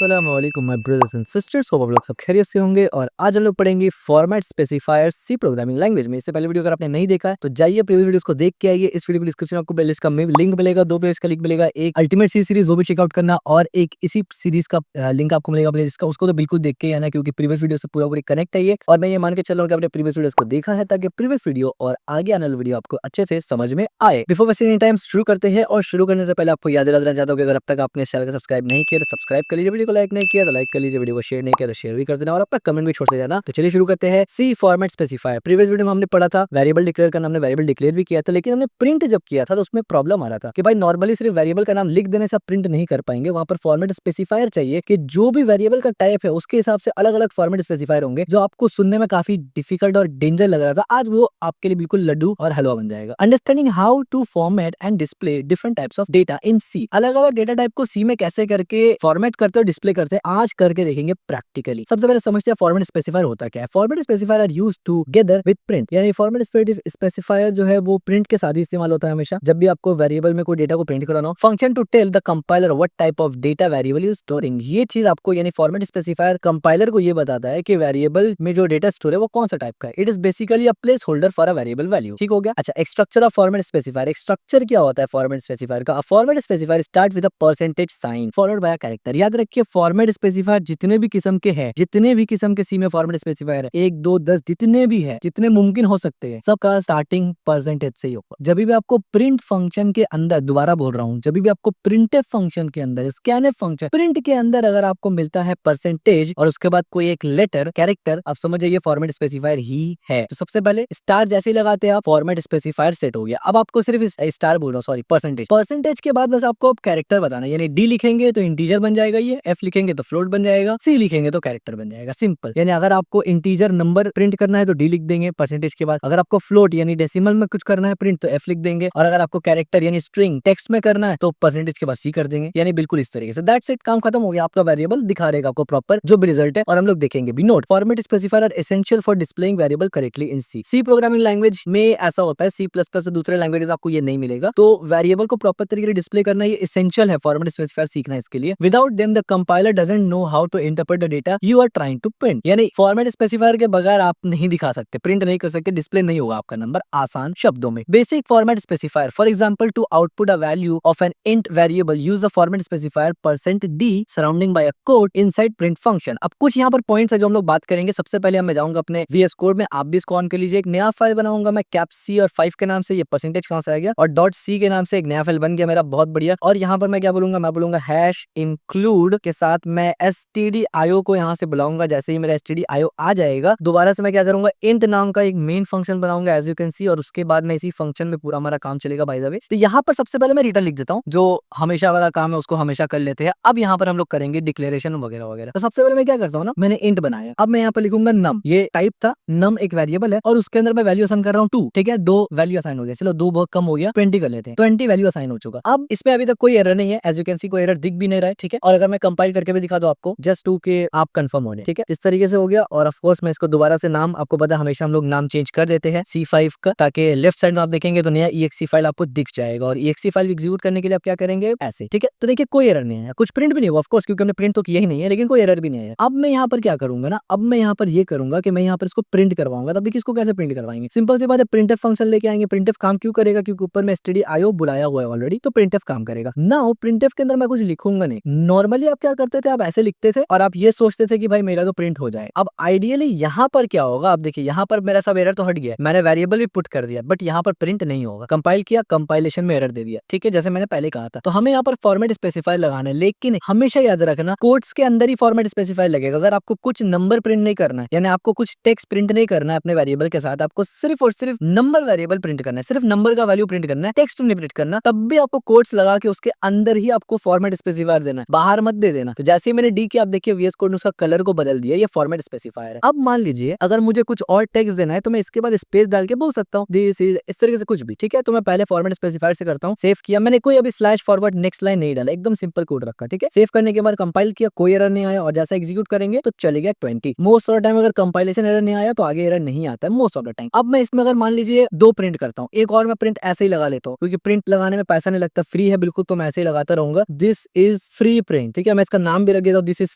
अस्सलामुअलैकुम my brothers and sisters, hope आप लोग सब खैरियत से होंगे। और आज हम लोग पढ़ेंगे format specifier C programming language में। इससे पहले वीडियो अगर आपने नहीं देखा है तो जाइए प्रीवियस वीडियोस को देख के आइए। इस वीडियो के डिस्क्रिप्शन में आपको प्लेलिस्ट का लिंक मिलेगा, 2 प्लेलिस्ट का लिंक मिलेगा, एक अल्टीमेट सी सीरीज वो भी चेकआउट करना और एक इसी सीरीज का लिंक आपको मिलेगा प्लेलिस्ट का, उसको तो बिल्कुल देख के आना क्योंकि प्रीवियस वीडियो से पूरा कनेक्ट है ये। और मैं ये मान के चल रहा हूँ कि आपने प्रीवियस वीडियोस को देखा है ताकि प्रीवियस वीडियो और आगे आने वाला वीडियो आपको अच्छे से समझ में आए। बिफोर वेस्टिंग एनी टाइम शुरू करते हैं। और शुरू करने से पहले आपको याद दिलाना चाहता हूँ कि अगर अब तक आपने चैनल को सब्सक्राइब नहीं किया तो सब्सक्राइब कर लीजिए, वीडियो को लाइक नहीं किया तो लाइक कर लीजिए, वीडियो को शेयर नहीं किया तो शेयर भी कर देना और अपना कमेंट भी छोड़ देना। तो चलिए शुरू करते हैं। सी फॉर्मेट स्पेसिफायर। प्रीवियस वीडियो में हमने पढ़ा था वेरिएबल डिक्लेयर करना, हमने वेरिएबल डिक्लेयर भी किया था, लेकिन हमने प्रिंट जब किया था तो उसमें प्रॉब्लम आ रहा था कि भाई नॉर्मली सिर्फ वेरिएबल का नाम लिख देने से आप प्रिंट नहीं कर पाएंगे। वहां पर फॉर्मेट स्पेसिफायर चाहिए कि जो भी वेरिएबल का टाइप है उसके हिसाब से अलग अलग फॉर्मेट स्पेसिफायर होंगे, जो आपको सुनने में काफी डिफिकल्ट और डेंजर लग रहा था। आज वो आपके लिए बिल्कुल लड्डू और हलवा बन जाएगा। Understanding how to format and display different types of data in C. अलग अलग डेटा टाइप को सी में कैसे करके फॉर्मेट करते और डिस्प्ले करते हैं आज करके देखेंगे प्रैक्टिकली। सबसे पहले समझते हैं फॉर्मेट स्पेसिफायर होता क्या है। Format specifier are used together with print, यानी फॉर्मेट स्पेसिफायर जो है वो प्रिंट के साथ ही इस्तेमाल होता है हमेशा जब भी आपको वेरिएबल में कोई डेटा को प्रिंट कराना हो। Function to tell the compiler what type of data variable is storing. ये चीज आपको यानी फॉर्मेट स्पेसिफायर कंपाइलर को ये बताता है कि वेरिएबल में जो डेटा स्टोर है वो कौन सा टाइप का है। It is basically a placeholder for a variable value. ठीक हो गया। अच्छा, एक structure of format specifier. Structure क्या होता है फॉर्मेट स्पेसिफायर का? Format specifier start with a percentage sign followed by a character. याद रखिए फॉर्मेट स्पेसिफायर जितने भी किस्म के हैं, जितने भी किस्म के सी में फॉर्मेट स्पेसिफायर है, 1 2 10 जितने भी है, जितने मुमकिन हो सकते हैं, सबका स्टार्टिंग परसेंटेज से ही होगा। जब भी आपको प्रिंट फंक्शन के अंदर, दोबारा बोल रहा हूँ, जब भी आपको प्रिंटफ फंक्शन के अंदर, स्कैनफ फंक्शन प्रिंट के अंदर अगर आपको मिलता है परसेंटेज और उसके बाद कोई एक लेटर कैरेक्टर, आप समझ जाइए फॉर्मेट स्पेसिफायर ही है। तो सबसे पहले स्टार जैसे ही लगाते हैं आप, फॉर्मेट स्पेसिफायर सेट हो गया। अब आपको सिर्फ स्टार बोल रहा हूँ, सॉरी, परसेंटेज के बाद बस आपको कैरेक्टर बताना, यानी डी लिखेंगे तो इंटीजर बन जाएगा ये, एफ लिखेंगे तो फ्लोट बन जाएगा, सी लिखेंगे तो कैरेक्टर बन जाएगा। सिंपल। यानी अगर आपको इंटीजर नंबर प्रिंट करना है तो डी लिख देंगे परसेंटेज के बाद, अगर आपको फ्लोट यानी डेसिमल में कुछ करना है प्रिंट तो एफ लिख देंगे, और अगर आपको कैरेक्टर यानी स्ट्रिंग टेक्स्ट में करना है तो परसेंटेज के बाद सी कर देंगे। यानी बिल्कुल इस तरीके से। दैट्स इट, काम खत्म हो गया। आपका वेरिएबल दिखा रहेगा आपको प्रॉपर जो भी रिजल्ट है, और हम लोग देखेंगे भी। Note, format specifier are essential for displaying variable correctly in C. C programming language में ऐसा होता है, सी प्लस प्लस से दूसरे लैंग्वेज आपको ये नहीं मिलेगा। तो वेरिएबल को प्रॉपर तरीके से डिस्प्ले करना ये एसेंशियल है, फॉर्मेट स्पेसिफायर सीखना है इसके लिए। Without them the compiler doesn't know how to interpret the data you are trying to print. यानी फॉर्मेट स्पेसिफायर के बगैर आप नहीं दिखा सकते, प्रिंट नहीं कर सकते, डिस्प्ले नहीं होगा आपका नंबर। आसान शब्दों में basic format specifier, for example to output a value of an int variable use the format specifier %d surrounding by a code inside print function. अब कुछ यहाँ पर पॉइंट्स है जो हम लोग बात करेंगे। सबसे पहले मैं जाऊंगा अपने VS कोड में, आप भी इसको ऑन कर लीजिए। एक नया फाइल बनाऊंगा मैं कैप C और 5 के नाम से। ये परसेंटेज कहां से आ गया, और डॉट C के नाम से एक नया फाइल बन गया मेरा, बहुत बढ़िया। और यहाँ पर मैं क्या बोलूंगा, मैं बोलूंगा हैश इंक्लूड के साथ मैं stdio को यहाँ से बुलाऊंगा। जैसे ही मेरा stdio आ जाएगा, दोबारा से मैं क्या करूंगा, इंट नाम का एक मेन फंक्शन बनाऊंगा एज यू कैन सी, और उसके बाद में इसी फंक्शन में पूरा हमारा काम चलेगा बाय द वे। तो यहाँ पर सबसे पहले मैं रिटर्न लिख देता हूँ, जो हमेशा वाला काम है उसको हमेशा कर लेते हैं। अब यहाँ पर हम लोग करेंगे डिक्लेरेशन वगैरह वगैरह। तो सबसे पहले मैं क्या करता हूँ ना, मैंने इंट बनाया, अब मैं यहाँ पर लिखूंगा नम। ये टाइप था, नम एक वेरिएबल है और उसके अंदर मैं वैल्यू असाइन कर रहा हूँ 2। ठीक है, 2 वैल्यू असाइन हो गया। चलो 2 बहुत कम हो गया, 20 कर लेते हैं। 20 वैल्यू असाइन हो चुका। अब इसमें अभी तक कोई एरर नहीं है, एज यू कैन सी कोई एरर दिख भी नहीं रहा है। ठीक है, और अगर मैं कंपाइल करके भी दिखा दो आपको, जस्ट 2 के आप कंफर्म होने। ठीक है, इस तरीके से हो गया। और ऑफ कोर्स मैं इसको दोबारा से नाम, आपको पता है हमेशा हम लोग नाम चेंज कर देते हैं C5 का, ताकि लेफ्ट साइड में आप देखेंगे तो नया exe फाइल आपको दिख जाएगा। और exe फाइल एग्जीक्यूट करने के लिए आप क्या करेंगे, ऐसे। ठीक है, तो देखिए कोई एरर नहीं है, कुछ प्रिंट भी नहीं हुआ ऑफ कोर्स, क्योंकि हमने प्रिंट तो किया ही नहीं है, लेकिन कोई एरर भी नहीं है। अब मैं यहाँ पर क्या करूंगा ना, अब मैं यहाँ पर ये करूंगा कि मैं यहाँ पर इसको प्रिंट करवाऊंगा। तब देखिए इसको कैसे प्रिंट करवाएंगे, सिंपल सी बात है, प्रिंटफ फंक्शन लेके आएंगे। प्रिंटफ काम क्यों करेगा, क्योंकि ऊपर में stdio बुलाया हुआ है ऑलरेडी, तो प्रिंटफ काम करेगा। नाउ प्रिंटफ के अंदर मैं कुछ लिखूंगा नहीं। नॉर्मली आप क्या करते थे, आप ऐसे लिखते थे और आप ये सोचते थे कि भाई मेरा तो प्रिंट हो जाए। अब आइडियली यहाँ पर क्या होगा, आप देखिए यहाँ पर मेरा सब एरर तो हट गया, मैंने वेरिएबल भी पुट कर दिया, बट यहाँ पर प्रिंट नहीं होगा। कंपाइल किया, कंपाइलेशन में एरर दे दिया। ठीक है, जैसे मैंने पहले कहा था। तो हमें यहाँ पर फॉर्मेट स्पेसिफायर लगाना है, लेकिन हमेशा याद रखना कोड्स के अंदर ही फॉर्मेट स्पेसिफायर लगेगा। अगर आपको कुछ नंबर प्रिंट नहीं करना है, यानी आपको कुछ टेक्स्ट प्रिंट नहीं करना है अपने वेरिएबल के साथ, आपको सिर्फ और सिर्फ नंबर वेरिएबल प्रिंट करना है, सिर्फ नंबर का वैल्यू प्रिंट करना है, टेक्स्ट नहीं प्रिंट करना, तब भी आपको कोड्स लगा के उसके अंदर ही आपको फॉर्मेट स्पेसिफायर देना है, बाहर मत दे देना। तो जैसे ही मैंने डी किया, आप देखिए VS कोड ने उसका कलर को बदल दिया, ये फॉर्मेट स्पेसिफायर है। अब मान लीजिए अगर मुझे कुछ और टेक्स्ट देना है तो मैं इसके बाद स्पेस डाल के बोल सकता हूँ दिस इज, इस तरीके से कुछ भी। ठीक है, तो मैं पहले फॉर्मेट स्पेसिफायर से करता हूँ। सेव किया, मैंने कोई अभी स्लैश फॉरवर्ड नेक्स्ट लाइन नहीं डाला, एकदम सिंपल कोड रखा। ठीक है, सेव करने के बाद कंपाइल किया, कोई एरर नहीं आया, और जैसा एग्जीक्यूट करेंगे तो चलेगा 20। मोस्ट ऑफ द टाइम अगर कंपाइलेशन एरर नहीं आया तो आगे एरर नहीं आता है मोस्ट ऑफ द टाइम। अब मैं इसमें अगर मान लीजिए 2 प्रिंट करता हूँ, एक और मैं प्रिंट ऐसे ही लगा लेता हूँ, क्योंकि प्रिंट लगाने में पैसा नहीं लगता, फ्री है बिल्कुल, तो मैं ऐसे ही लगाता रहूंगा। This is free print. ठीक है, मैं इसका नाम भी रख दिया दिस इज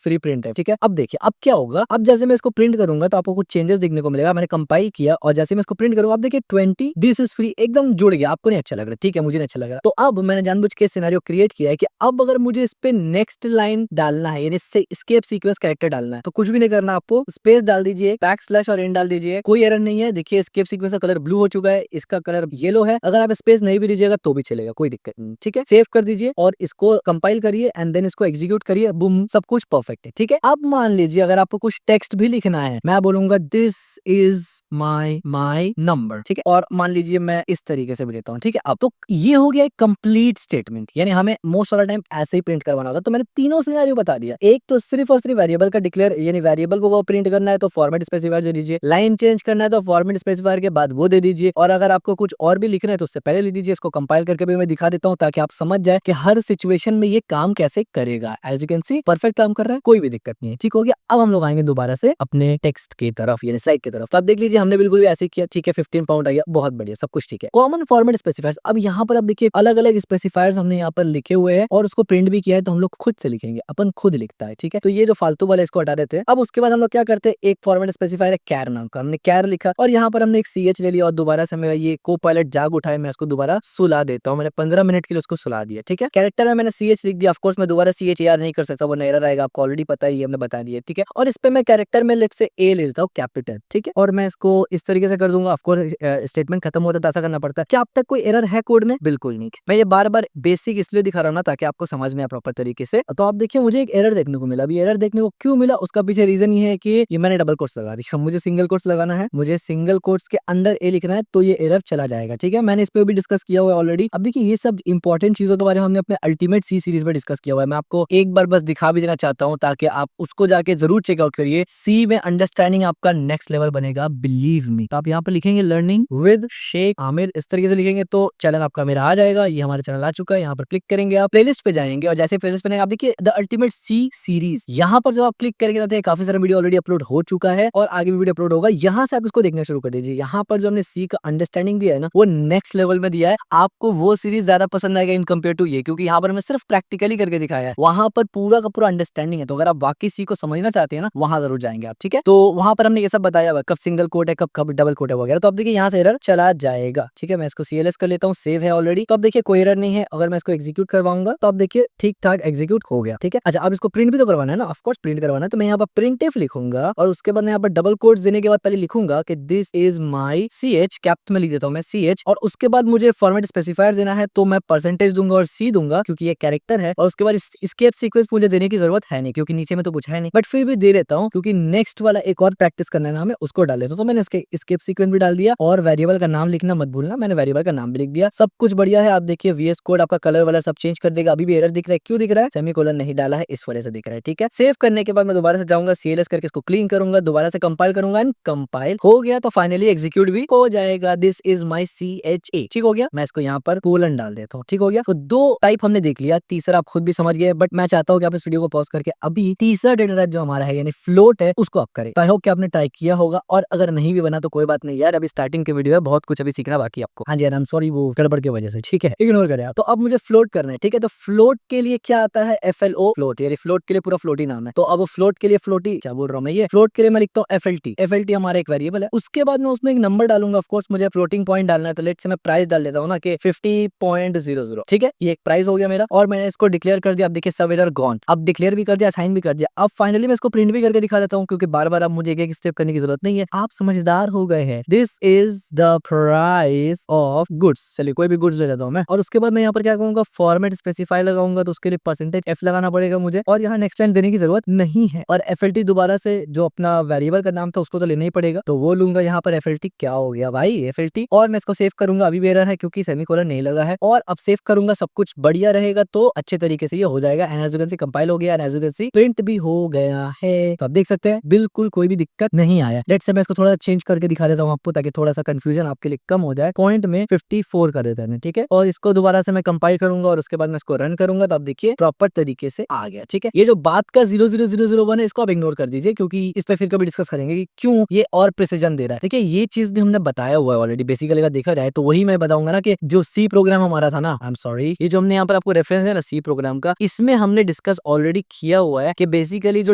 फ्री प्रिंट है, ठीक है। अब देखिए अब क्या होगा, अब जैसे मैं इसको प्रिंट करूंगा तो आपको कुछ चेंजेस देखने को मिलेगा। मैंने कंपाइल किया और जैसे मैं इसको प्रिंट करूंगा आप देखिए 20 दिस इज फ्री एकदम जुड़ गया। आपको नहीं अच्छा लग रहा, ठीक है, मुझे नहीं अच्छा लग रहा। तो अब मैंने जानबूझ के सिनेरियो क्रिएट किया है कि अब अगर मुझे इस पे नेक्स्ट लाइन डालना है यानी एस्केप सीक्वेंस कैरेक्टर डालना है तो कुछ भी नहीं करना, आपको स्पेस डाल दीजिए, बैकस्लैश और एंड डाल दीजिए, कोई एरर नहीं है। देखिए एस्केप सीक्वेंस का कलर ब्लू हो चुका है, इसका कलर येलो है। अगर आप स्पेस नहीं भी दीजिएगा तो भी चलेगा, कोई दिक्कत नहीं, ठीक है। सेव कर दीजिए और इसको कंपाइल करिए एंड देन इसको एग्जीक्यूट करिए, बूम, सब कुछ परफेक्ट है, ठीक है। अब मान लीजिए अगर आपको कुछ टेक्स्ट भी लिखना है, मैं बोलूंगा दिस इज माई नंबर, ठीक है, और मान लीजिए मैं इस तरीके से भी लेता हूँ, ठीक है। अब तो ये हो गया एक कंप्लीट स्टेटमेंट, यानी हमें मोस्ट ऑफ द टाइम ऐसे ही प्रिंट करवाना होता है। तो मैंने तीनों सिनेरियो बता दिया। एक तो सिर्फ और सिर्फ वेरिएबल का डिक्लेयर यानी वेरिएबल को प्रिंट करना है तो फॉर्मेट स्पेसिफायर दे दीजिए, लाइन चेंज करना है तो फॉर्मेट स्पेसिफायर के बाद वो दे दीजिए, और अगर आपको कुछ और भी लिखना है तो उससे पहले लिख दीजिए। इसको कंपाइल करके भी मैं दिखा देता हूँ ताकि आप समझ जाए कि हर सिचुएशन में ये काम कैसे करेगा। As you can see perfect काम कर रहा है, कोई भी दिक्कत नहीं है, ठीक हो गया। अब हम लोग आएंगे दोबारा से अपने टेक्स्ट की तरफ यानी साइड की तरफ। तो आप देख लीजिए हमने बिल्कुल भी ऐसे किया, ठीक है, 15 पाउंड आ गया, बहुत बढ़िया, सब कुछ ठीक है। कॉमन फॉर्मेट स्पेसिफायर्स, अब यहाँ पर आप देखिए अलग अलग स्पेसिफायर्स हमने यहाँ पर लिखे हुए हैं और उसको प्रिंट भी किया है, तो हम लोग खुद से लिखेंगे, अपन खुद लिखता है, ठीक है। तो ये जो फालतू वाले इसको हटा देते हैं। अब उसके बाद हम लोग क्या करते हैं, एक फॉर्मेट स्पेसिफायर है कैर नाम का, हमने कैर लिखा और यहाँ पर हमने एक CH ले लिया और दोबारा से मेरा ये को पायलट जाग उठाए, मैं उसको दोबारा सुला देता हूँ। मैंने 15 मिनट के लिए उसको सुला दिया, ठीक है। कैरेक्टर में मैंने CH लिख दिया, ऑफकोर्स मैं दोबारा CH नहीं कर सकता, वो एरर आएगा, आपको ऑलरेडी पता है, ये हमने बता दिया, ठीक है। और इस पे मैं कैरेक्टर में लेट से A ले लेता हूँ कैपिटल, ठीक है, और मैं इसको इस तरीके से कर दूंगा। ऑफकोर्स स्टेटमेंट खत्म होता है तो ऐसा करना पड़ता है। क्या अब तक कोई एरर है कोड में? बिल्कुल नहीं। मैं ये बार बार बेसिक इसलिए दिखा रहा हूँ ना ताकि आपको समझ में आए प्रॉपर तरीके से। तो आप देखिए मुझे एक एरर देखने को मिला। अभी एरर देखने को क्यों मिला, उसका पीछे रीजन ये है कि ये मैंने डबल कोट्स लगा दिया। मुझे सिंगल कोट्स लगाना है, मुझे सिंगल कोट्स के अंदर A लिखना है तो ये एरर चला जाएगा, ठीक है। मैंने इस पे भी डिस्कस किया हुआ है ऑलरेडी। अब देखिए ये सब इंपॉर्टेंट चीजों के बारे में हमने अपने अल्टीमेट C सीरीज में डिस्कस किया हुआ है। मैं आपको एक बार बस दिखा भी देना चाहता हूँ ताकि आप उसको जाके जरूर चेकआउट करिए। C में अंडरस्टैंडिंग आपका नेक्स्ट लेवल बनेगा, बिलीव मी। तो आप यहाँ पे लिखेंगे लर्निंग विद शेख आमिर, इस तरीके से लिखेंगे तो चैनल आपका मेरा आ जाएगा। ये हमारा चैनल आ चुका है, यहाँ पर क्लिक करेंगे, आप प्लेलिस्ट पे जाएंगे और जैसे प्लेलिस्ट पे आप देखिए द अल्टीमेट C सीरीज, यहाँ पर जब आप क्लिक करेंगे तो काफी सारा वीडियो ऑलरेडी अपलोड हो चुका है और आगे भी वीडियो अपलोड होगा। यहाँ से आप इसको देखना शुरू कर दीजिए। यहाँ पर जो हमने C का अंडरस्टैंडिंग दिया है ना वो नेक्स्ट लेवल में दिया है। आपको वो सीरीज ज्यादा पसंद आएगा इन कम्पेयर टू ये, क्योंकि यहाँ पर हमें सिर्फ प्रैक्टिकली करके दिखाया है, वहां पर पूरा का पूरा अंडरस्टैंडिंग है। तो अगर आप बाकी C को समझना चाहते हैं ना वहां जरूर जाएंगे आप, ठीक है। तो वहां पर हमने ये सब बताया हुआ कब सिंगल कोट है, कब कब डबल कोट है वगैरह। तो अब देखिए यहाँ से एरर चला जाएगा, ठीक है। मैं इसको CLS कर लेता हूँ, सेव है ऑलरेडी। तो अब देखिए कोई एरर नहीं है। अगर मैं इसको एग्जीक्यूट करवाऊंगा तो अब देखिए ठीक ठाक एग्जीक्यूट हो गया, ठीक है। अच्छा अब इसको प्रिंट भी तो करवाना है ना, ऑफ कोर्स प्रिंट करवाना है। तो मैं यहाँ पर प्रिंटफ लिखूंगा और उसके बाद मैं यहाँ पर डबल कोट्स देने के बाद पहले लिखूंगा कि this is my CH, kept में लिख देता हूँ मैं CH, और उसके बाद मुझे फॉर्मेट स्पेसिफायर देना है तो मैं परसेंटेज दूंगा और C दूंगा क्योंकि ये कैरेक्टर है। और उसके बाद एस्केप सीक्वेंस मुझे देने की जरूरत है नहीं क्योंकि नीचे में तो कुछ है नहीं, बट फिर भी दे देता हूँ क्योंकि नेक्स्ट वाला एक और प्रैक्टिस करना है ना हमें, उसको डाल देता हूँ। तो मैंने इसके एस्केप सीक्वेंस भी डाल दिया और वेरिएबल का नाम लिखना मत भूलना, मैंने वेरिएबल का नाम भी लिख दिया। सब कुछ बढ़िया है। आप देखिए VS कोड आपका कलर वाला सब चेंज कर देगा। अभी भी एरर दिख रहा है, क्यों दिख रहा है? सेमीकोलन नहीं डाला है इस वजह से दिख रहा है, ठीक है। सेव करने के बाद मैं दोबारा से जाऊंगा, CLS करके इसको क्लीन करूंगा, दोबारा से कंपाइल करूंगा एंड कंपाइल हो गया तो फाइनली एग्जीक्यूट भी हो जाएगा। दिस इज माई CHA, ठीक हो गया। मैं इसको यहाँ पर कोलन डाल देता हूँ, ठीक हो गया। तो दो टाइप हमने देख लिया, तीसरा आप खुद भी समझ गए, बट मैं चाहता हूँ कि आप इस वीडियो को पॉज करके अभी तीसरा डेटा टाइप जो हमारा है यानी फ्लोट है उसको आप करें। आई होप कि आपने ट्राई किया होगा और अगर नहीं भी बना तो कोई बात नहीं यार, अभी स्टार्टिंग के वीडियो है, बहुत कुछ अभी सीखना बाकी आपको। हाँ जी यार, आई एम सॉरी वो गड़बड़ की वजह से, ठीक है, इग्नोर करें आप। तो अब मुझे फ्लोट करना है, ठीक है। तो फ्लोट के लिए क्या आता है? FLO फ्लोट, यानी फ्लोट के लिए पूरा फ्लोटी नाम है। तो अब फ्लोट के लिए फ्लोटी क्या बोल रहा हूँ मैं, ये फ्लोट के लिए मैं लिखता हूँ FLT हमारा एक वेरिएबल है। उसके बाद मैं उसमें एक नंबर डालूंगा। ऑफ कोर्स मुझे फ्लोटिंग पॉइंट डालना है तो लेट से मैं प्राइस डाल देता हूँ ना कि 50.00, ठीक है। ये एक प्राइस हो गया मेरा और मैंने इसको डिक्लेयर कर दिया। अब देखिए सब एरर गॉन, अब डिक्लेयर भी कर दिया, साइन भी कर दिया। अब फाइनली मैं इसको प्रिंट भी करके दिखा देता हूँ क्योंकि बार बार अब मुझे एक स्टेप करने की जरूरत नहीं है, आप समझदार हो गए हैं। This is the price of goods, चलिए कोई भी गुड्स ले लेता हूँ मैं। और उसके बाद मैं यहाँ पर क्या कहूंगा, फॉर्मेट स्पेसिफाई लगाऊंगा तो उसके लिए %F लगाना पड़ेगा मुझे और यहाँ नेक्स्ट लाइन देने की जरूरत नहीं है। और FLT दोबारा से जो अपना वेरिएबल का नाम था उसको तो लेना ही पड़ेगा, तो वो लूंगा। यहाँ पर FLT क्या हो गया भाई, FLT। और मैं इसको सेव करूंगा, अभी भी एरर है क्योंकि सेमीकोलन नहीं लगा है। और अब सेव करूंगा, सब कुछ बढ़िया रहेगा तो अच्छे तरीके से ये हो जाएगा। As you can see compile हो गया, as you can see print भी हो गया है। तो आप देख सकते हैं बिल्कुल कोई भी दिक्कत नहीं आया। लेट्स से मैं इसको थोड़ा चेंज करके दिखा देता हूँ आपको ताकि थोड़ा सा कंफ्यूजन आपके लिए कम हो जाए। पॉइंट में 54 कर देता है, ठीक है। और इसको दोबारा से मैं कंपाइल करूंगा और उसके बाद मैं इसको रन करूंगा तो आप देखिए प्रॉपर तरीके से आ गया, ठीक है। ये जो बात का 00001 है इसको आप इग्नोर कर दीजिए क्योंकि इस पे फिर कभी डिस्कस करेंगे कि क्यों ये और प्रिसीजन दे रहा है। देखिए ये चीज भी हमने बताया हुआ है ऑलरेडी, बेसिकली अगर देखा जाए तो वही मैं बताऊंगा ना कि जो C प्रोग्राम हमारा था ना, आई एम सॉरी, ये जो हमने यहाँ पर आपको रेफरेंस है ना C प्रोग्राम का, इसमें हमने डिस्कस ऑलरेडी किया हुआ है कि बेसिकली जो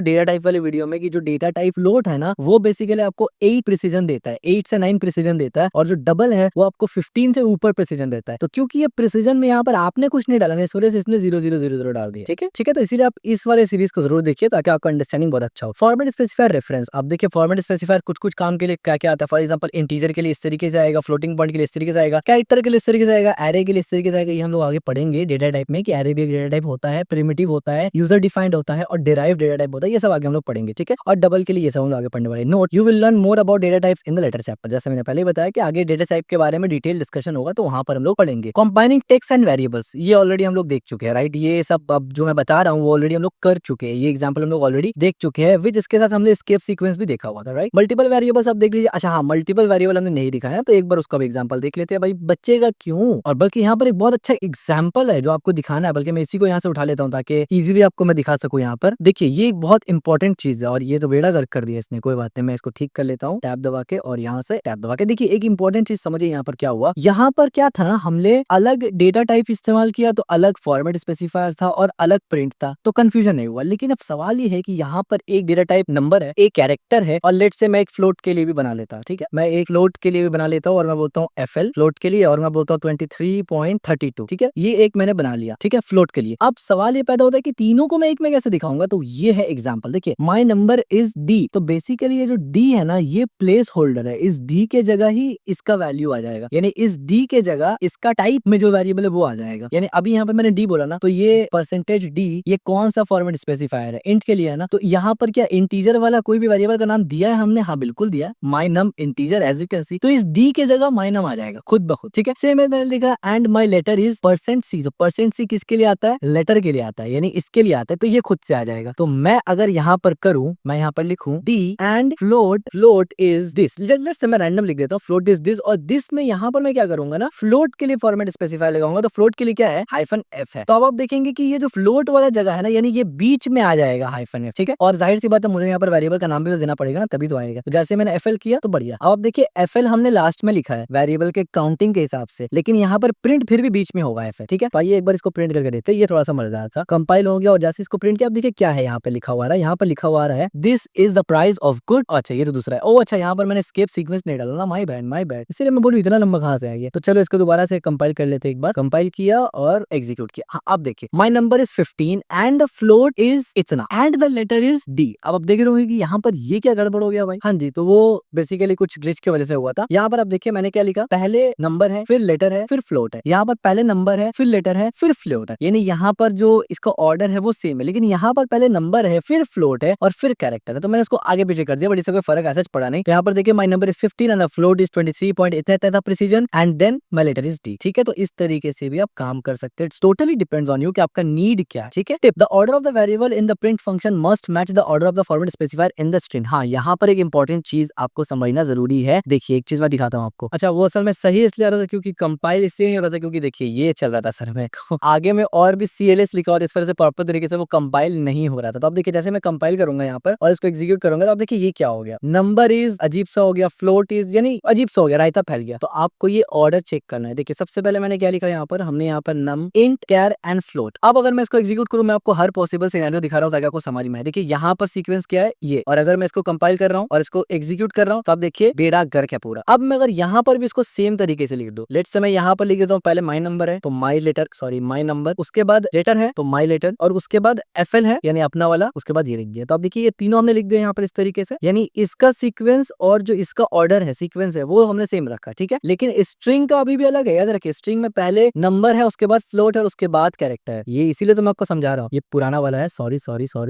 डेटा टाइप वाले वीडियो में कि जो डेटा टाइप फ्लोट है ना, वो बेसिकली आपको 8 प्रिसीजन देता है, 8 से 9 प्रिसीजन देता है, और जो डबल है वो आपको 15 से ऊपर प्रिसीजन देता है। तो क्योंकि ये प्रिसीजन में यहाँ पर आपने कुछ नहीं डाला, इस वजह से इसने 0 0 0 0 डाल दिया। ठीक है, ठीक है, तो इसीलिए आप इस वाले सीरीज को जरूर देखिए ताकि आपका अंडरस्टैंडिंग बहुत अच्छा हो। फॉर्मेट स्पेसिफायर रेफरेंस, आप देखिए फॉर्मेट स्पेसिफायर कुछ कुछ काम के लिए क्या क्या आता है। फॉर एग्जांपल इंटीजर के लिए इस तरीके से आएगा, फ्लोटिंग पॉइंट के लिए इस तरीके से आएगा, कैरेक्टर के लिए इस तरीके से आएगा, एरे के लिए इस तरीके से आएगा। ये हम लोग आगे पढ़ेंगे डेटा टाइप में कि एरे भी एक डेटा टाइप होता है, प्रिमिटिव होता है, यूजर डिफाइंड होता है और डिराइव्ड डेटा टाइप होता है। ये सब आगे हम लोग पढ़ेंगे। ठीक है, और डबल के लिए ये सब हम लोग आगे पढ़ने वाले। Note, you will learn more about data types in the later chapter. जैसे मैंने पहले बताया कि आगे डेटा टाइप के बारे में डिटेल डिस्कशन होगा, तो वहां पर हम लोग पढ़ेंगे। कंबाइनिंग टेक्स्ट एंड वेरिएबल्स, ये ऑलरेडी हम लोग देख चुके हैं, राइट। ये सब अब जो मैं बता रहा हूँ वो ऑलरेडी हम लोग कर चुके हैं, ये एग्जांपल हम लोग ऑलरेडी देख चुके हैं। विद इसके साथ हमने एस्केप सीक्वेंस भी देखा हुआ था, राइट। मल्टीपल वेरिएबल्स आप देख लीजिए। अच्छा हाँ, मल्टीपल वेरिएबल हमने नहीं दिखाया है, तो एक बार उसका भी एग्जांपल देख लेते हैं। भाई बचेगा क्यों, और बल्कि यहाँ पर एक बहुत अच्छा एग्जांपल है जो आपको दिखाना है, बल्कि मैं इसी को यहाँ से उठा लेता हूँ ताकि इजीली आपको मैं दिखा सकूँ। यहाँ पर देखिए, ये एक बहुत इंपॉर्टेंट चीज है, और ये तो बेड़ा गर्क कर दिया इसने। कोई बात नहीं, मैं इसको ठीक कर लेता हूँ टैब दबा के, और यहाँ से टैब दबा के। देखिए एक इंपॉर्टेंट चीज समझिए यहाँ पर क्या हुआ। यहाँ पर क्या था ना, हमने अलग डेटा टाइप इस्तेमाल किया, तो अलग फॉर्मेट स्पेसिफायर था और अलग प्रिंट था, तो कंफ्यूजन नहीं हुआ। लेकिन अब सवाल ये है कि यहाँ पर एक डेटा टाइप नंबर है, एक कैरेक्टर है, और लेट से मैं एक फ्लोट के लिए भी बना लेता हूँ। ठीक है, मैं एक फ्लोट के लिए भी बना लेता हूँ, और मैं बोलता हूँ FL फ्लोट के लिए, और मैं बोलता हूँ 23.32। ठीक है, ये एक मैंने बना लिया, ठीक है, फ्लोट के लिए। अब सवाल ये पैदा होता है कि तीनों को मैं एक में कैसे दिखाऊंगा। तो ये है एग्जाम्पल। देखिए, माई नंबर इज D, तो बेसिकली ये जो D है ना, ये प्लेस होल्डर है। इस D के जगह ही इसका वैल्यू आ जाएगा, यानी इस D के जगह इसका टाइप में जो वेरिएबल है वो आ जाएगा। यानी अभी यहाँ पर मैंने D बोला ना, तो ये %D ये कौन सा फॉर्मेट स्पेसिफायर है, इंट के लिए है ना। तो यहाँ पर क्या इंटीजर वाला कोई भी वेरिएबल का नाम दिया है हमने? हाँ बिल्कुल दिया है, my num integer as you can see. तो इस D के जगह माई नम आ जाएगा खुद ब खुद। ठीक है, सेम मैंने लिखा and my letter is %C। तो %C किसके लिए आता है? लेटर के लिए आता है, यानी इसके लिए आता है, तो ये खुद से आ जाएगा। तो मैं अगर यहाँ पर करूं, मैं यहाँ पर लिखूं D and float is this. Let's say मैं रैंडम लिख देता हूँ, फ्लोट इज दिस। और दिस में यहाँ पर मैं क्या करूंगा ना, फ्लोट के लिए फॉर्मेट स्पेसिफायर लगाऊंगा। तो फ्लोट के लिए क्या है? -f है। तो अब आप देखेंगे कि ये जो फ्लोट वाला जगह है ना, यानी ये बीच में आ जाएगा -f। ठीक है, और जाहिर सी बात है मुझे यहाँ पर वेरिएबल का नाम भी तो देना पड़ेगा ना, तभी तो आएगा। तो जैसे मैंने FL किया तो बढ़िया। अब आप देखिए, FL हमने लास्ट में लिखा है वेरिएबल के काउंटिंग के हिसाब से, लेकिन यहाँ पर प्रिंट फिर भी बीच में होगा FL। ठीक है, तो आइए एक बार इसको प्रिंट करके देते हैं। ये थोड़ा सा मजेदार था। कंपाइल हो गया, और जैसे इसको प्रिंट किया, आप देखिए क्या है यहाँ पे लिखा हुआ है। यहाँ पर लिखा हुआ है this is the price of good. अच्छा, ये तो दूसरा है। ओ अच्छा, यहाँ पर मैंने एस्केप सीक्वेंस नहीं डाला ना, माय बैड। इसीलिए मैं बोलूँ इतना लंबा कहाँ से आ गया। तो चलो इसको दोबारा से कंपाइल कर लेते हैं। एक बार कंपाइल किया और एग्जीक्यूट किया। हाँ, अब देखिए, my number is 15 and the float is इतना and the letter is D। अब आप देख रहे होंगे कि यहाँ पर ये क्या गड़बड़ हो गया भाई। हाँ जी, तो वो बेसिकली कुछ ग्लिच की वजह से हुआ था। यहाँ पर आप देखिए मैंने क्या लिखा, पहले नंबर है, फिर लेटर है, फिर फ्लोट है। यहाँ पर पहले नंबर है, फिर लेटर है, फिर फ्लोट है, यानी यहाँ पर जो इसका ऑर्डर है वो सेम है, लेकिन यहाँ पर पहले नंबर है, फिर फ्लोट है, और फिर कैरेक्टर है। तो मैंने इसको आगे पीछे कर दिया, बट इससे कोई फर्क ऐसा पड़ा नहीं। तो यहाँ पर देखिए, my number is 15 and the float is 23 point इतना precision and then my letter is D। ठीक है, तो इस तरीके से भी आप काम कर सकते हैं। It's totally depends on you कि आपका नीड क्या है। ठीक है, tip, the order of the variable in the print function must match the order of the format specifier in the string. हाँ, यहाँ पर एक इंपॉर्टेंट चीज आपको समझना जरूरी है। देखिए एक चीज मैं दिखाता हूँ आपको। अच्छा, वो असल में सही इसलिए आ रहा था क्योंकि कंपाइल इसलिए नहीं हो रहा था, क्योंकि देखिए ये चल रहा था सर में आगे में और भी CLS लिखा हुआ था, इस वजह से प्रॉपर तरीके से वो कंपाइल नहीं हो रहा था। तो अब देखिए, जैसे मैं कंपाइल करूंगा यहाँ पर और इसको एग्जीक्यूट करूंगा, तो अब देखिए ये क्या हो गया, नंबर इज अजीब सा हो गया, फ्लोट इज यानी अजीब सा हो गया, रायता फैल गया। तो आपको ये ऑर्डर चेक करना है। देखिए सबसे पहले मैंने क्या लिखा यहाँ पर, हमने यहाँ पर नम इंट कैर एंड फ्लोट। अब अगर मैं इसको एग्जीक्यूट करूँ, मैं आपको हर पॉसिबल सिनेरियो दिखा रहा हूँ ताकि आपको समझ में आए। देखिए यहाँ पर सीक्वेंस क्या है ये, और अगर मैं इसको कंपाइल कर रहा हूँ और इसको एग्जीक्यूट कर रहा हूँ, तो आप देखिए बेड़ा गर्क है पूरा। अब मैं अगर यहाँ पर भी इसको सेम तरीके से लिख दूं, लेट्स से मैं यहाँ पर लिख देता हूँ, पहले माई नंबर है तो my letter, sorry my number, उसके बाद लेटर है तो माई लेटर, और उसके बाद FL है यानी अपना वाला, उसके बाद ये लिख दिया। तो आप देखिए ये तीनों हमने लिख दिया यहाँ पर इस तरीके से, यानी इसका सीक्वेंस और जो इसका ऑर्डर है, सीक्वेंस है, वो हमने सेम रखा। ठीक है, लेकिन स्ट्रिंग का अभी भी अलग है, याद रखिए। स्ट्रिंग में पहले नंबर है, उसके बाद फ्लोट है, उसके बाद कैरेक्टर है। ये इसीलिए तो मैं आपको समझा रहा हूँ। ये पुराना वाला है, सॉरी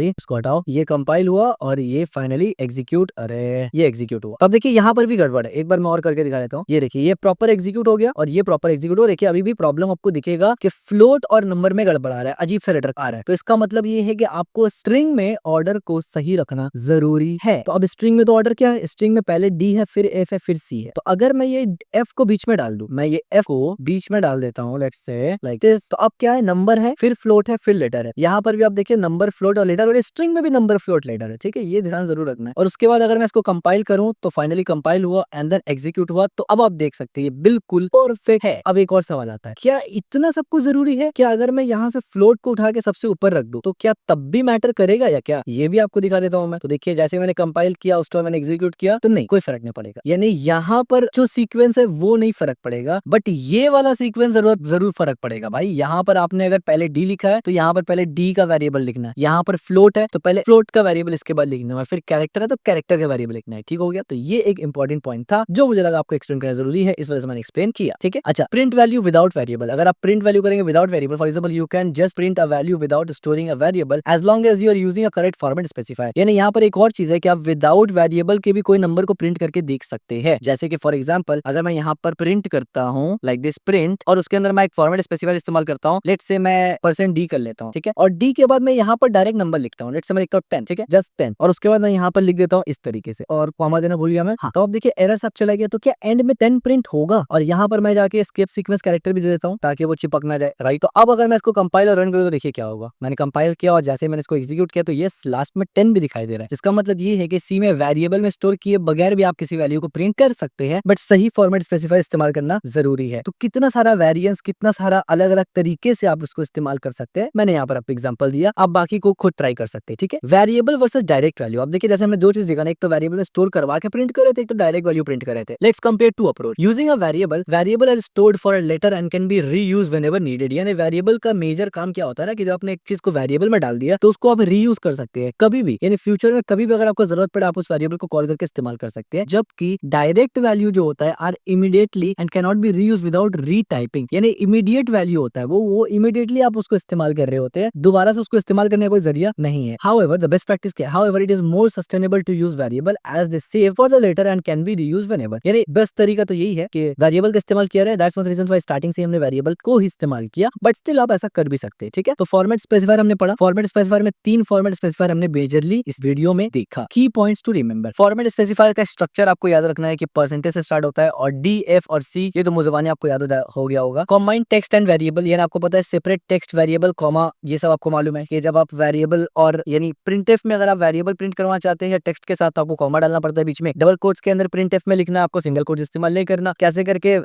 इसको हटाओ। ये कंपाइल हुआ और ये फाइनली एग्जीक्यूट, अरे ये एग्जीक्यूट हुआ। तो अब देखिए यहाँ पर भी गड़बड़ है, एक बार मैं और करके दिखा देता हूँ। ये देखिए ये प्रॉपर एग्जीक्यूट हो गया और ये प्रॉपर एग्जीक्यूट हो। देखिए अभी भी प्रॉब्लम आपको दिखेगा कि फ्लोट और नंबर में गड़बड़ आ रहा है, अजीब सा लेटर आ रहा है। तो इसका मतलब ये है कि आपको स्ट्रिंग में ऑर्डर को सही रखना जरूरी है। तो अब स्ट्रिंग में तो ऑर्डर क्या है, स्ट्रिंग में पहले D है, फिर F है, फिर C है। तो अगर मैं ये F को बीच में डाल दूं, मैं ये F को बीच में डाल देता हूँ, लेट्स से लाइक दिस, तो अब क्या है, नंबर है, फिर फ्लोट है, फिर लेटर है। यहाँ पर भी आप देखिए नंबर, फ्लोट और लेटर, और स्ट्रिंग में भी नंबर, फ्लोट, लेटर है। ठीक है, ये ध्यान जरूर रखना है। और उसके बाद अगर मैं इसको कंपाइल करूं, तो फाइनली कंपाइल हुआ एंड देन एग्जीक्यूट हुआ। तो अब आप देख सकते हैं ये बिल्कुल परफेक्ट है। अब एक और सवाल आता है, क्या इतना सब कुछ जरूरी है? क्या अगर मैं यहाँ से फ्लोट को उठा के सबसे सबसे ऊपर रख दूं तो क्या तब भी मैटर करेगा या क्या, ये भी आपको दिखा देता हूं मैं। तो देखिए जैसे मैंने कंपाइल किया, उस टाइम मैंने एग्जीक्यूट किया तो नहीं, कोई फर्क नहीं पड़ेगा। यानी यहाँ पर जो सीक्वेंस है वो नहीं फर्क पड़ेगा, बट ये वाला सीक्वेंस जरूर फर्क पड़ेगा भाई। यहाँ पर आपने अगर पहले डी लिखा है तो यहाँ पर पहले डी का वेरिएबल लिखना है, यहाँ पर फ्लोट है तो पहले फ्लोट का वेरिएबल इसके बाद लिखना है, फिर कैरेक्टर है तो कैरेक्टर का वेरिएबल लिखना है। ठीक हो गया। तो ये एक इंपॉर्टेंट पॉइंट था जो मुझे लगा आपको एक्सप्लेन करना जरूरी है, इस वजह से मैंने एक्सप्लेन किया। ठीक है। अच्छा, प्रिंट वैल्यू विदाउट वेरिएबल। अगर आप प्रिंट वैल्यू करेंगे without variable, for example you can just print a value without storing a variable as long as you are using a correct format specifier. यानी यहाँ पर एक और चीज है कि आप विदाउट वेरिएबल के भी कोई नंबर को प्रिंट करके देख सकते हैं। जैसे कि फॉर एग्जांपल अगर मैं यहाँ पर प्रिंट करता हूँ लाइक दिस प्रिंट, और उसके अंदर मैं एक फॉर्मेट स्पेसिफायर इस्तेमाल करता हूँ, लेट्स से मैं %d कर लेता हूँ। ठीक है। और d के बाद मैं यहाँ पर डायरेक्ट नंबर लिखता हूँ, लेट्स से मैं लिखता हूँ 10। ठीक है, जस्ट 10, और उसके बाद मैं यहाँ पर लिख देता हूँ इस तरीके से, और कॉमा देना भूल गया मैं। हाँ, तो अब देखिए एरर सब चला गया, तो क्या एंड में 10 प्रिंट होगा? और यहाँ पर मैं जाके स्केप सीक्वेंस कैरेक्टर भी दे देता हूँ ताकि वो चिपक ना जाए, राइट। तो अब अगर मैं इसको कंपाइल और रन करूँ तो देखिए क्या होगा। मैंने कंपाइल किया और जैसे मैंने इसको एग्जीक्यूट किया तो ये लास्ट में 10 भी दिखाई दे रहा है, जिसका मतलब ये है कि सी में वेरिएबल में स्टोर किए बगैर भी आप किसी वैल्यू को प्रिंट कर सकते हैं, बट सही फॉर्मेट स्पेसिफायर इस्तेमाल करना जरूरी है। तो कितना सारा वेरिएंस, कितना सारा अलग अलग तरीके से आप उसको इस्तेमाल कर सकते हैं, मैंने यहाँ पर आपको एग्जांपल दिया, आप बाकी को खुद ट्राई कर सकते हैं। ठीक है। Variable versus direct value. अब देखिए जैसे हमने दो चीज देखा ना, एक तो वेरिएबल में स्टोर करवा के प्रिंट कर रहे थे, एक तो डायरेक्ट वैल्यू प्रिंट कर रहे थे। Let's compare two approach. Using a variable are stored for a later and can be reused whenever needed. यानी वेरिएबल का मेजर काम क्या होता है ना, कि जब आपने एक चीज को वेरिएबल में डाल दिया तो उसको आप रीयूज कर सकते हैं कभी भी, यानी फ्यूचर में कभी भी अगर आपको जरूरत पड़े आप उस वेरिएबल को कॉल करके इस्तेमाल कर सकते हैं। जबकि डायरेक्ट वैल्यू जो होता है are immediately and can not be reuse without retyping. यानी इमीडिएट वैल्यू होता है वो इमीडिएटली आप उसको इस्तेमाल कर रहे होते हैं, दोबारा से उसको इस्तेमाल करने का कोई जरिया नहीं है। हाउएवर द बेस्ट प्रैक्टिस क्या है, however it is more sustainable to use variable as they save for the later and can be reused whenever. यानी बेस्ट तरीका तो यही है कि वेरिएबल का इस्तेमाल किया रहे। That's one reason why starting से हमने वेरिएबल को ही इस्तेमाल किया, बट स्टिल आप ऐसा कर भी सकते हैं। ठीक है। तो फॉर्मेट स्पेसिफायर हमने पढ़ा। फॉर्मेट स्पेसिफायर में 3 फॉर्मेट स्पेसिफायर हमने मेजरली इस वीडियो में देखा। Key points to remember. Format specifier का स्ट्रक्चर आपको याद रखना है कि परसेंटेज से स्टार्ट होता है, और डी, एफ और सी ये तो मुजबानी आपको याद हो गया होगा। कॉम्बाइंड टेक्स्ट एंड वेरिएबल, यानी आपको पता है सेपरेट टेक्स्ट, वेरिएबल, कॉमा, ये सब आपको मालूम है कि जब आप वेरिएबल और यानी प्रिंटएफ में अगर आप वेरिएबल प्रिंट करवाना चाहते हैं या टेक्स्ट के साथ, तो आपको कॉमा डालना पड़ता है बीच में। डबल कोट्स के अंदर प्रिंटएफ में लिखना, आपको सिंगल कोट्स इस्तेमाल नहीं करना। कैसे करके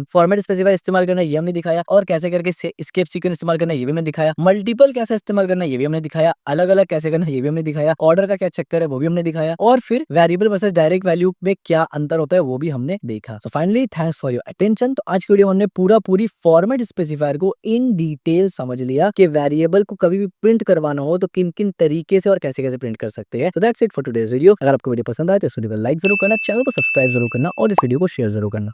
फॉर्मेट स्पेसिफायर इस्तेमाल करना ये हमने दिखाया, और कैसे करके एस्केप सीक्वेंस इस्तेमाल करना ये भी हमने दिखाया। मल्टीपल कैसे इस्तेमाल करना ये भी हमने दिखाया। अलग अलग कैसे करना ये भी हमने दिखाया। ऑर्डर का क्या चक्कर है वो भी हमने दिखाया। और फिर वेरिएबल वर्सेस डायरेक्ट वैल्यू में क्या अंतर होता है वो भी हमने देखा। So finally thanks for your attention. तो आज की वीडियो में हमने पूरी फॉर्मेट स्पेसिफायर को इन डिटेल समझ लिया कि वेरिएबल को कभी भी प्रिंट करवाना हो तो किन किन तरीके से और कैसे कैसे प्रिंट कर सकते हैं। So that's it for today's video. अगर आपको वीडियो पसंद आए तो इस वीडियो को लाइक जरूर करना, चैनल को सब्सक्राइब जरूर करना और इस वीडियो को शेयर जरूर करना।